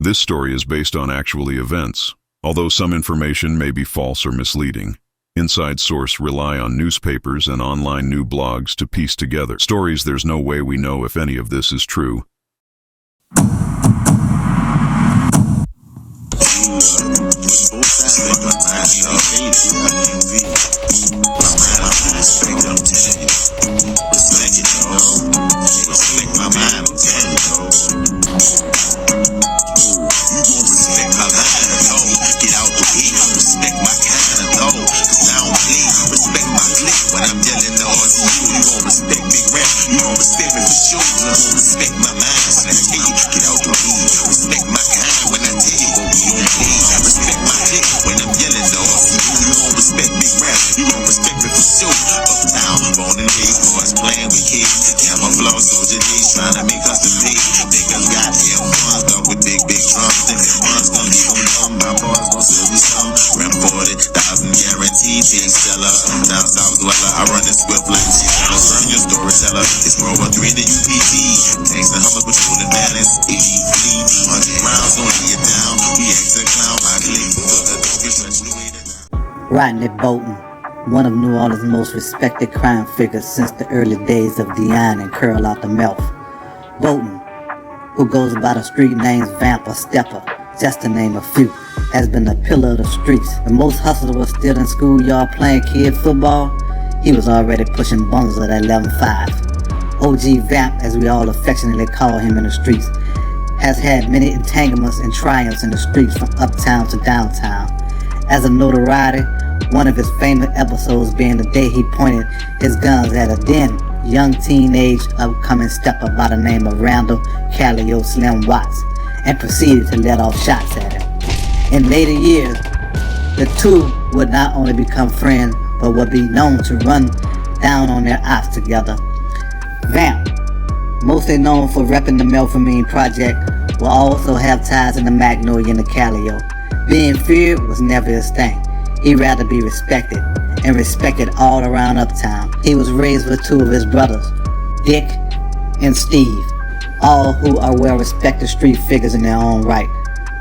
This story is based on actual events, although some information may be false or misleading. Inside source rely on newspapers and online new blogs to piece together stories. There's no way we know if any of this is true. Rodney Bolton, one of New Orleans' most respected crime figures since the early days of Dion and Curl Out the Mouth. Bolton, who goes by the street names Vamp or STEPPA, just to name a few, has been a pillar of the streets. When most hustlers were still in schoolyard playing kid football, he was already pushing bundles at 11.5. OG Vamp, as we all affectionately call him in the streets, has had many entanglements and triumphs in the streets from uptown to downtown. As a notoriety, one of his famous episodes being the day he pointed his guns at a then young teenage upcoming stepper by the name of Randall Callio Slim Watts and proceeded to let off shots at him. In later years, the two would not only become friends but would be known to run down on their ops together. Vamp, mostly known for repping the Melphamine Project, will also have ties in the Magnolia and the Callio. Being feared was never his thing. He'd rather be respected, and respected all around uptown. He was raised with two of his brothers, Dick and Steve, all who are well-respected street figures in their own right.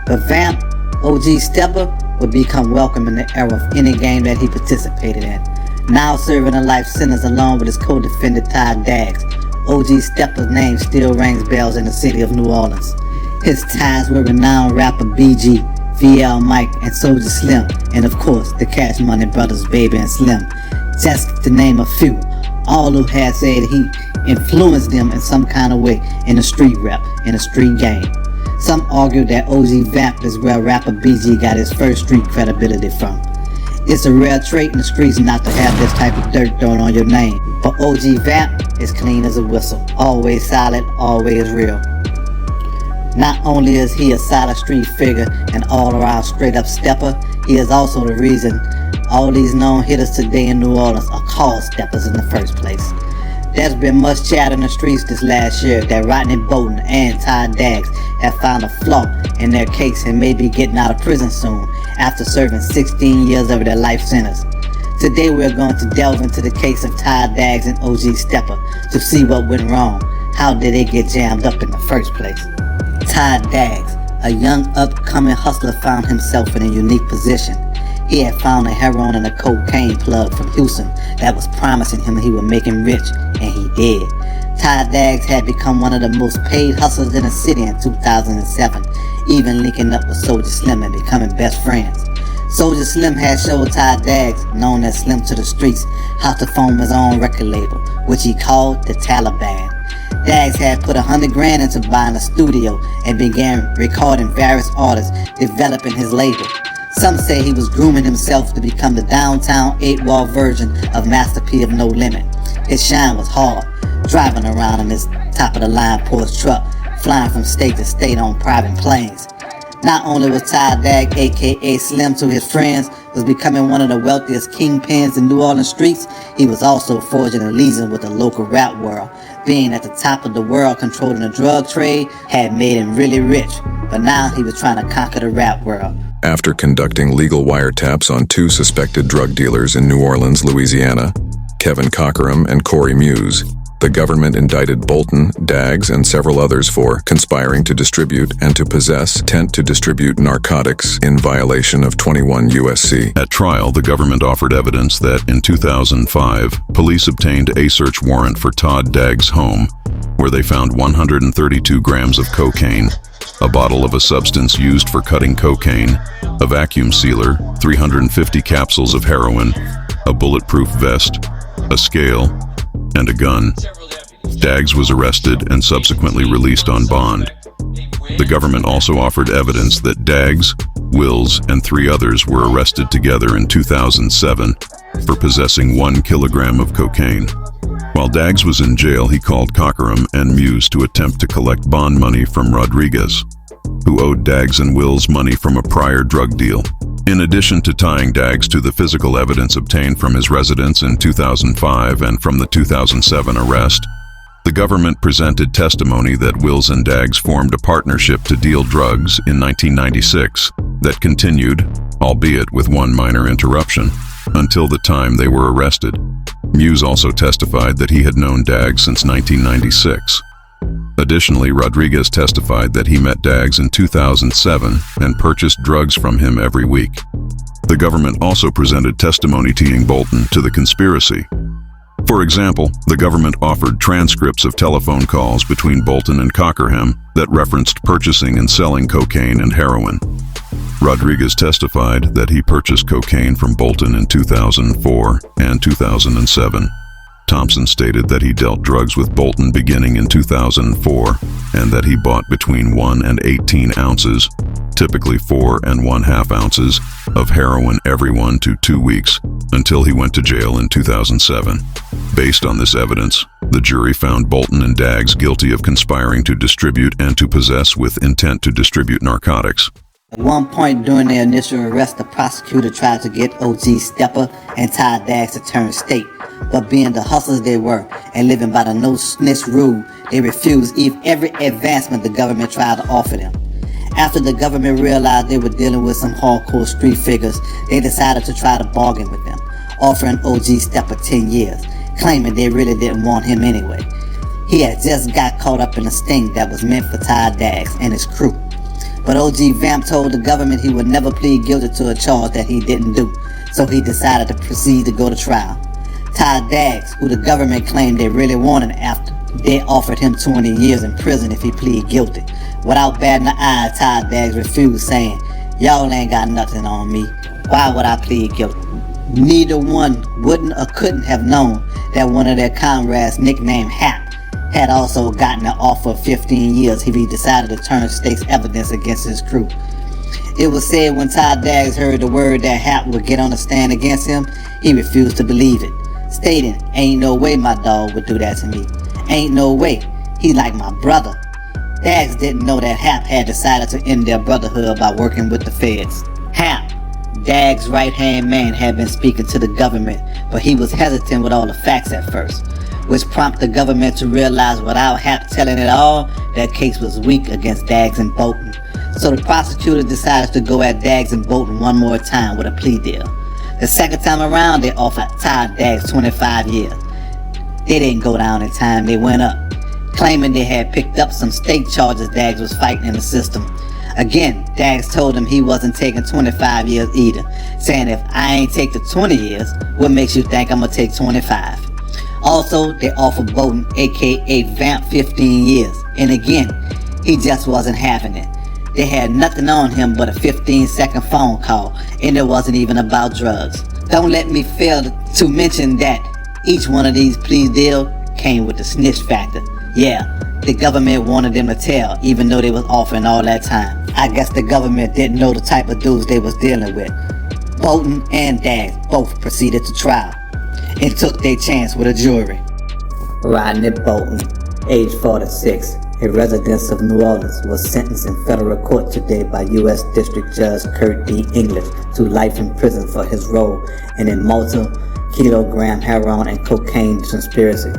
But Vamp, OG STEPPA, would become welcome in the era of any game that he participated in. Now serving a life sentence along with his co-defendant TODD DAGGS, OG STEPPA's name still rings bells in the city of New Orleans. His ties with renowned rapper BG, VL Mike, and Soulja Slim, and of course the Cash Money Brothers, Baby and Slim, just to name a few, all who had said he influenced them in some kind of way in the street rap, in the street game. Some argue that OG Vamp is where rapper BG got his first street credibility from. It's a rare trait in the streets not to have this type of dirt thrown on your name, but OG Vamp is clean as a whistle, always solid, always real. Not only is he a solid street figure and all-around straight-up stepper, he is also the reason all these known hitters today in New Orleans are called steppers in the first place. There's been much chatter in the streets this last year that Rodney Bolton and TODD DAGGS have found a flaw in their case and may be getting out of prison soon after serving 16 years of their life sentence. Today we're going to delve into the case of TODD DAGGS and OG STEPPA to see what went wrong. How did they get jammed up in the first place? TODD DAGGS, a young upcoming hustler, found himself in a unique position. He had found a heroin and a cocaine plug from Houston that was promising him he would make him rich, and he did. TODD DAGGS had become one of the most paid hustlers in the city in 2007, even linking up with Soulja Slim and becoming best friends. Soulja Slim had showed TODD DAGGS, known as Slim to the streets, how to form his own record label, which he called the Taliban. DAGGS had put $100 grand into buying a studio and began recording various artists, developing his label. Some say he was grooming himself to become the downtown 8-wall version of Master P of No Limit. His shine was hard, driving around in his top-of-the-line Porsche truck, flying from state to state on private planes. Not only was TODD DAGGS, aka Slim to his friends, was becoming one of the wealthiest kingpins in New Orleans streets, he was also forging allegiance with the local rap world. Being at the top of the world controlling the drug trade had made him really rich, but now he was trying to conquer the rap world. After conducting legal wiretaps on 2 suspected drug dealers in New Orleans, Louisiana, Kevin Cockerham and Corey Muse, The government indicted Bolton, Daggs, and several others for conspiring to distribute and to possess intent to distribute narcotics in violation of 21 U.S.C. At trial, the government offered evidence that in 2005, police obtained a search warrant for TODD DAGGS' home, where they found 132 grams of cocaine, a bottle of a substance used for cutting cocaine, a vacuum sealer, 350 capsules of heroin, a bulletproof vest, a scale, and a gun. Daggs was arrested and subsequently released on bond. The government also offered evidence that Daggs, Wills, and 3 others were arrested together in 2007 for possessing 1 kilogram of cocaine. While Daggs was in jail, he called Cockerham and Muse to attempt to collect bond money from Rodriguez, who owed Daggs and Wills money from a prior drug deal. In addition to tying Daggs to the physical evidence obtained from his residence in 2005 and from the 2007 arrest, the government presented testimony that Wills and Daggs formed a partnership to deal drugs in 1996 that continued, albeit with one minor interruption, until the time they were arrested. Muse also testified that he had known Daggs since 1996. Additionally, Rodriguez testified that he met Daggs in 2007 and purchased drugs from him every week. The government also presented testimony tying Bolton to the conspiracy. For example, the government offered transcripts of telephone calls between Bolton and Cockerham that referenced purchasing and selling cocaine and heroin. Rodriguez testified that he purchased cocaine from Bolton in 2004 and 2007. Thompson stated that he dealt drugs with Bolton beginning in 2004 and that he bought between 1 and 18 ounces, typically 4 1/2 ounces, of heroin every 1 to 2 weeks until he went to jail in 2007. Based on this evidence, the jury found Bolton and Daggs guilty of conspiring to distribute and to possess with intent to distribute narcotics. At one point during their initial arrest, the prosecutor tried to get OG STEPPA and TODD DAGGS to turn state, but being the hustlers they were and living by the no-snitch rule, they refused every advancement the government tried to offer them. After the government realized they were dealing with some hardcore street figures, they decided to try to bargain with them, offering OG STEPPA 10 years, claiming they really didn't want him anyway. He had just got caught up in a sting that was meant for TODD DAGGS and his crew. But OG Vamp told the government he would never plead guilty to a charge that he didn't do, so he decided to proceed to go to trial. TODD DAGGS, who the government claimed they really wanted after, they offered him 20 years in prison if he pleaded guilty. Without batting an eye, TODD DAGGS refused, saying, "Y'all ain't got nothing on me. Why would I plead guilty?" Neither one wouldn't or couldn't have known that one of their comrades, nicknamed Hap, had also gotten an offer of 15 years if he decided to turn state's evidence against his crew. It was said when TODD DAGGS heard the word that Hap would get on the stand against him, he refused to believe it, stating, "Ain't no way my dog would do that to me. Ain't no way. He like my brother." Daggs didn't know that Hap had decided to end their brotherhood by working with the feds. Hap, Daggs' right-hand man, had been speaking to the government, but he was hesitant with all the facts at first, which prompted the government to realize without Hap telling it all, that case was weak against Daggs and Bolton. So the prosecutor decided to go at Daggs and Bolton one more time with a plea deal. The second time around, they offered TODD DAGGS 25 years. They didn't go down in time, they went up, claiming they had picked up some state charges Daggs was fighting in the system. Again, Daggs told him he wasn't taking 25 years either, saying, "If I ain't take the 20 years, what makes you think I'm gonna take 25? Also, they offered Bolton, aka Vamp, 15 years, and again, he just wasn't having it. They had nothing on him but a 15-second phone call, and it wasn't even about drugs. Don't let me fail to mention that each one of these plea deals came with the snitch factor. Yeah, the government wanted them to tell, even though they was offering all that time. I guess the government didn't know the type of dudes they was dealing with. Bolton and Daggs both proceeded to trial and took their chance with a jury. Rodney Bolton, age 46, a resident of New Orleans, was sentenced in federal court today by U.S. District Judge Kurt D. English to life in prison for his role in a multi-kilogram heroin and cocaine conspiracy.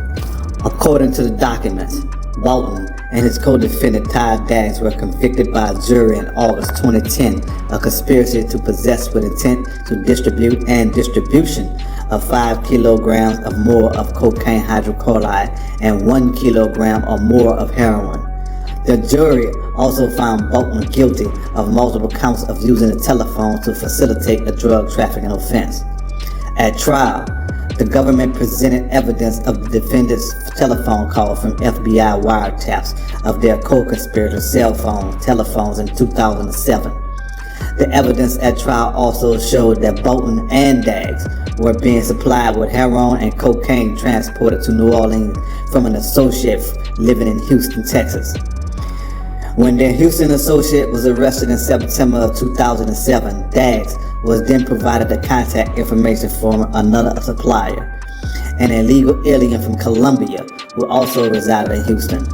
According to the documents, Bolton and his co-defendant TODD DAGGS were convicted by a jury in August 2010 of conspiracy to possess with intent to distribute and distribution of 5 kilograms or more of cocaine hydrochloride and 1 kilogram or more of heroin. The jury also found Bolton guilty of multiple counts of using a telephone to facilitate a drug trafficking offense. At trial, the government presented evidence of the defendant's telephone call from FBI wiretaps of their co-conspirators' telephones in 2007. The evidence at trial also showed that Bolton and Daggs were being supplied with heroin and cocaine transported to New Orleans from an associate living in Houston, Texas. When their Houston associate was arrested in September of 2007, Daggs was then provided the contact information from another supplier, an illegal alien from Colombia who also resided in Houston,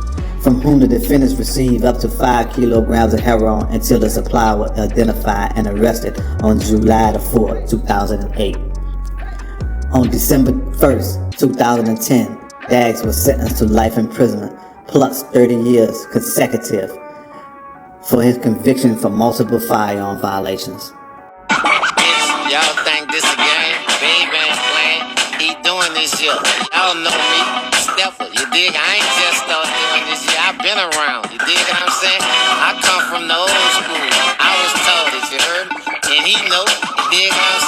from whom the defendants received up to 5 kilograms of heroin until the supplier was identified and arrested on July 4, 2008. On December 1st, 2010, Daggs was sentenced to life imprisonment plus 30 years consecutive for his conviction for multiple firearm violations. Y'all think this a game? Baby ain't playing. He doing this shit. Y'all know me, STEPPA. You dig? I ain't just started doing this shit. I've been around. You dig what I'm saying? I come from the old school. I was told it, you heard me? And he know. You dig what I'm